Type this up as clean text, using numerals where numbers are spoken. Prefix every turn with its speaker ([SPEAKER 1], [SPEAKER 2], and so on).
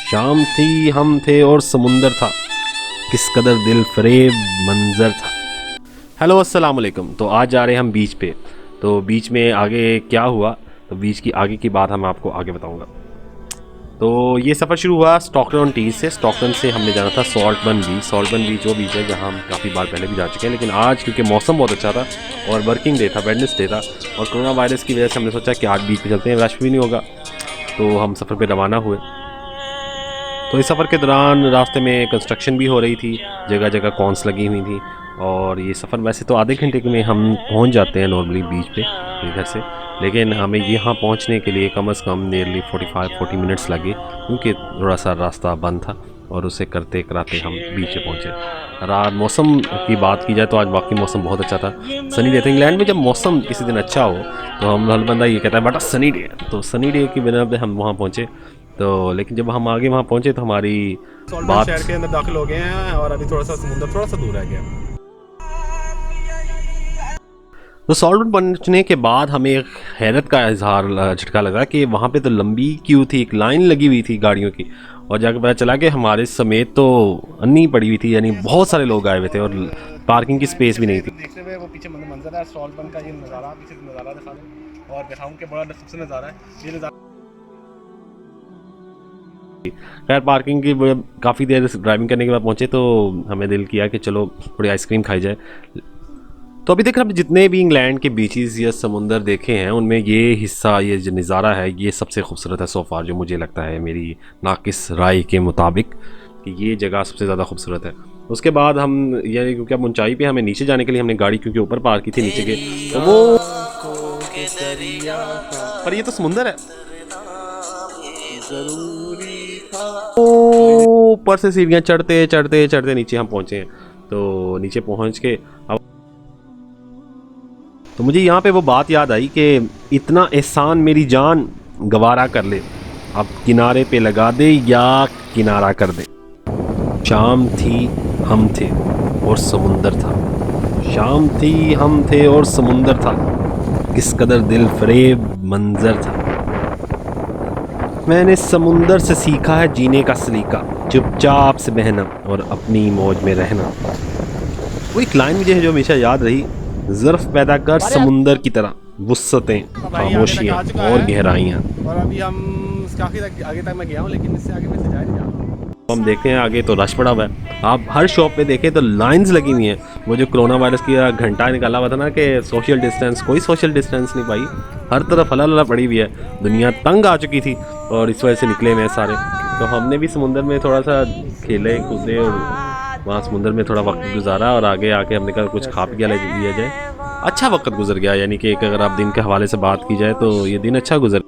[SPEAKER 1] शाम थी, हम थे और समुंदर था, किस कदर दिल फरेब मंजर था। हेलो अस्सलाम वालेकुम। तो आज जा रहे हैं हम बीच पे। तो बीच में आगे क्या हुआ, तो बीच की आगे की बात हम आपको आगे बताऊंगा। तो ये सफ़र शुरू हुआ स्टॉकटन-ऑन-टीज से। स्टॉकटन से हमने जाना था सॉल्टबर्न बीच। सॉल्टबर्न बीच वो बीच है जहाँ हम काफ़ी बार पहले भी जा चुके हैं, लेकिन आज क्योंकि मौसम बहुत अच्छा था और वर्किंग डे था, वेडनेसडे था, और कोरोना वायरस की वजह से हमने सोचा कि आज बीच पे चलते हैं, रश भी नहीं होगा। तो हम सफ़र पे रवाना हुए। तो इस सफ़र के दौरान रास्ते में कंस्ट्रक्शन भी हो रही थी, जगह जगह कॉन्स लगी हुई थी। और ये सफ़र वैसे तो आधे घंटे में हम पहुंच जाते हैं नॉर्मली बीच पे इधर से, लेकिन हमें यहाँ पहुँचने के लिए कम से कम नियरली 45-40 मिनट्स लगे, क्योंकि थोड़ा सा रास्ता बंद था और उसे करते कराते हम बीच पे पहुँचे। रात मौसम की बात की जाए तो आज वाकई मौसम बहुत अच्छा था, सनी डे था। इंग्लैंड में जब मौसम किसी दिन अच्छा हो तो हम हर बंदा ये कहता है बड़ा सनी डे। तो सनी डे की बिना पे हम वहाँ पहुँचे। तो लेकिन जब हम आगे वहाँ पहुँचे तो हमारी बात
[SPEAKER 2] शहर के अंदर दाखिल हो गए हैं और अभी थोड़ा सा समुद्र थोड़ा सा दूर रह गया।
[SPEAKER 1] तो सॉल्टबर्न पहुंचने के बाद हमें एक हैरत का इजहार झटका लगा कि वहाँ पे तो लंबी क्यू थी, एक लाइन लगी हुई थी गाड़ियों की, और जाकर पता चला कि हमारे समेत तो अन्नी पड़ी हुई थी, यानी बहुत सारे लोग आए हुए थे और पार्किंग की स्पेस भी नहीं थी।
[SPEAKER 2] देखते हुए वो पीछे मंजर है सॉल्टबर्न का, ये नज़ारा पीछे नज़ारा दिखा दें और दिखाऊं कि बड़ा सबसे नज़ारा है ये नज़ारा।
[SPEAKER 1] खैर पार्किंग की काफ़ी देर ड्राइविंग करने के बाद पहुँचे तो हमें दिल किया कि चलो थोड़ी आइसक्रीम खाई जाए। तो अभी तक हमने जितने भी इंग्लैंड के बीचेस या समुंदर देखे हैं उनमें ये हिस्सा, ये जो नज़ारा है, ये सबसे खूबसूरत है सो फार, जो मुझे लगता है मेरी नाकिस राय के मुताबिक कि ये जगह सबसे ज़्यादा खूबसूरत है। उसके बाद हम ये क्योंकि अब ऊंचाई पे हमें नीचे जाने के लिए हमने गाड़ी क्योंकि ऊपर पार्क की थी नीचे के, तो वो पर ये तो समुंदर है। ऊपर से सीढ़ियाँ चढ़ते चढ़ते चढ़ते नीचे हम पहुँचे हैं। तो नीचे पहुँच के अब तो मुझे यहाँ पे वो बात याद आई कि इतना एहसान मेरी जान गवारा कर ले, अब किनारे पे लगा दे या किनारा कर दे। शाम थी, हम थे और समुंदर था। शाम थी, हम थे और समुंदर था, किस कदर दिल फरेब मंजर था। मैंने समुंदर से सीखा है जीने का सलीका, चुपचाप से बहना और अपनी मौज में रहना। वो एक लाइन मुझे है जो हमेशा याद रही, ज़र्फ़ पैदा कर समुंदर की तरह, वुस्सतें, खामोशियाँ और गहराइयाँ।
[SPEAKER 2] और अभी हम काफ़ी आगे तक मैं गया हूँ, लेकिन इससे आगे मैं से जा नहीं रहा।
[SPEAKER 1] हम देखते हैं आगे तो रश पड़ा हुआ है। आप हर शॉप पे देखें तो लाइंस लगी हुई हैं। वो जो कोरोना वायरस की घंटा निकाला हुआ था ना कि सोशल डिस्टेंस, कोई सोशल डिस्टेंस नहीं पाई, हर तरफ हला पड़ी हुई है। दुनिया तंग आ चुकी थी और इस वजह से निकले हुए सारे। तो हमने भी समुंदर में थोड़ा सा खेले कूदे और वहाँ समुंदर में थोड़ा वक्त गुजारा, और आगे आके हमने कहा कुछ खा पी लिया जाए। अच्छा वक्त गुजर गया, यानी कि अगर आप दिन के हवाले से बात की जाए तो ये दिन अच्छा गुजर